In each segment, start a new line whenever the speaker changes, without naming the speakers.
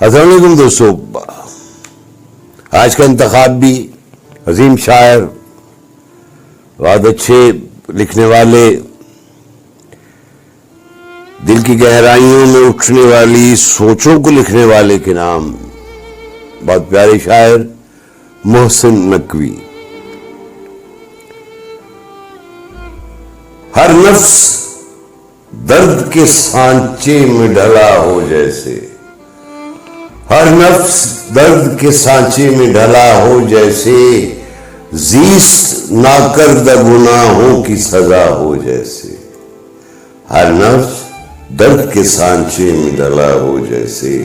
السلام علیکم دوستو، آج کا انتخاب بھی عظیم شاعر، بہت اچھے لکھنے والے، دل کی گہرائیوں میں اٹھنے والی سوچوں کو لکھنے والے کے نام، بہت پیارے شاعر محسن نقوی۔ ہر نفس درد کے سانچے میں ڈھلا ہو جیسے، ہر نفس درد کے سانچے میں ڈھلا ہو جیسے، زیست ناکردہ گناہوں کی سزا ہو جیسے۔ ہر نفس درد کے سانچے میں ڈھلا ہو جیسے،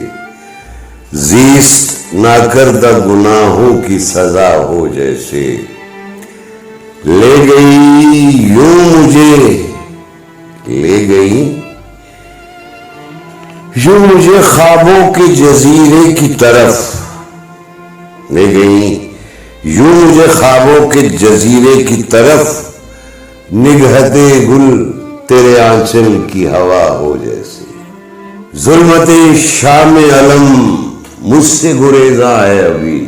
زیست ناکردہ گناہوں کی سزا ہو جیسے۔ لے گئی یوں مجھے، لے گئی یوں مجھے خوابوں کے جزیرے کی طرف، لے گئی یوں مجھے خوابوں کے جزیرے کی طرف، نگہت گل تیرے آنچل کی ہوا ہو جیسے۔ ظلمت شام علم مجھ سے گریزاں ہے ابھی،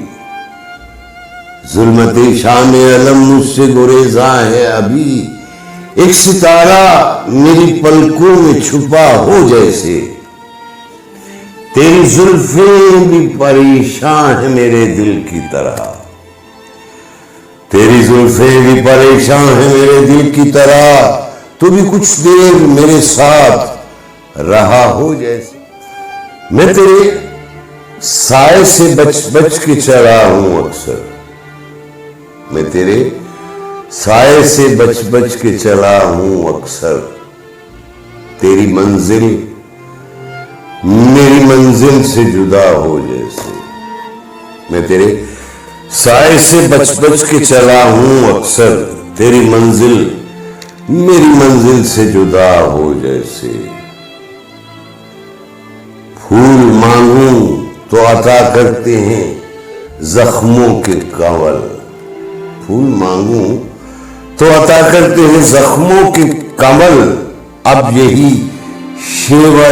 ظلمت شام علم مجھ سے گریزاں ہے ابھی، ایک ستارہ میری پلکوں میں چھپا ہو جیسے۔ تیری زلفیں بھی پریشان ہیں میرے دل کی طرح، تیری زلفیں بھی پریشان ہیں میرے دل کی طرح، تو بھی کچھ دیر میرے ساتھ رہا ہو جیسے۔ میں تیرے سائے سے بچ بچ کے چلا ہوں اکثر، میں تیرے سائے سے بچ بچ کے چلا ہوں اکثر، تیری منزل میری منزل سے جدا ہو جیسے۔ میں تیرے سائے سے بچ بچ کے چلا ہوں اکثر، تیری منزل میری منزل سے جدا ہو جیسے۔ پھول مانگوں تو عطا کرتے ہیں زخموں کے کنول، پھول مانگوں تو عطا کرتے ہیں زخموں کے کمل، اب یہی شیوہ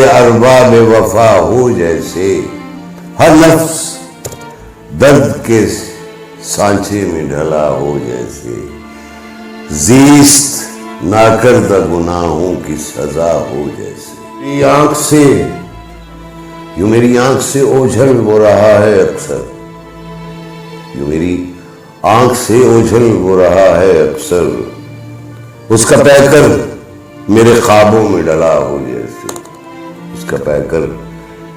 ارباب وفا ہو جیسے۔ ہر نفس درد کے سانچے میں ڈھلا ہو جیسے، زیست ناکردہ گناہوں کی سزا ہو جیسے۔ میری آنکھ سے یوں میری آنکھ سے اوجھل ہو رہا ہے اکثر، یوں میری آنکھ سے اوجھل ہو رہا ہے اکثر، اس کا پیکر میرے خوابوں میں ڈلا ہو جیسے، اس کا پیکر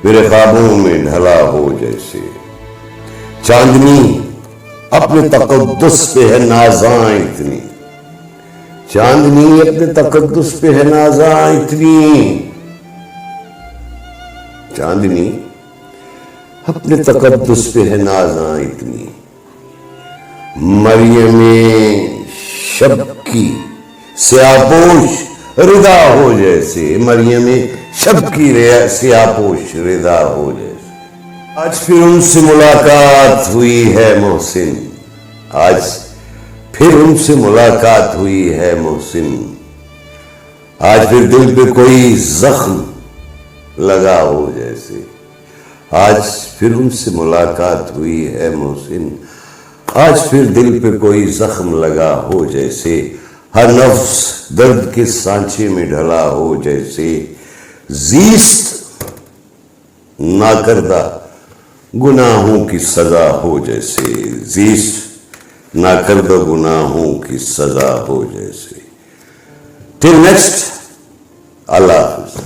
میرے خوابوں میں ڈھلا ہو جیسے۔ چاندنی اپنے تقدس پہ ہے نازاں اتنی، چاندنی اپنے تقدس پہ ہے نازاں اتنی، چاندنی اپنے تقدس پہ ہے نازاں اتنی، مریم شب کی سیاپوش ردا ہو جیسے، مریم شب کی سیاپوش ردا ہو جیسے۔ آج پھر ان سے ملاقات ہوئی ہے محسن، آج پھر ان سے ملاقات ہوئی ہے محسن، آج پھر دل پہ کوئی زخم لگا ہو جیسے، آج پھر ان سے ملاقات ہوئی ہے محسن، آج پھر دل پہ کوئی زخم لگا ہو جیسے۔ ہر نفس درد کے سانچے میں ڈھلا ہو جیسے، زیست ناکردہ گناہوں کی سزا ہو جیسے، زیست ناکردہ گناہوں کی سزا ہو جیسے۔ ٹل نیکسٹ، اللہ حافظ۔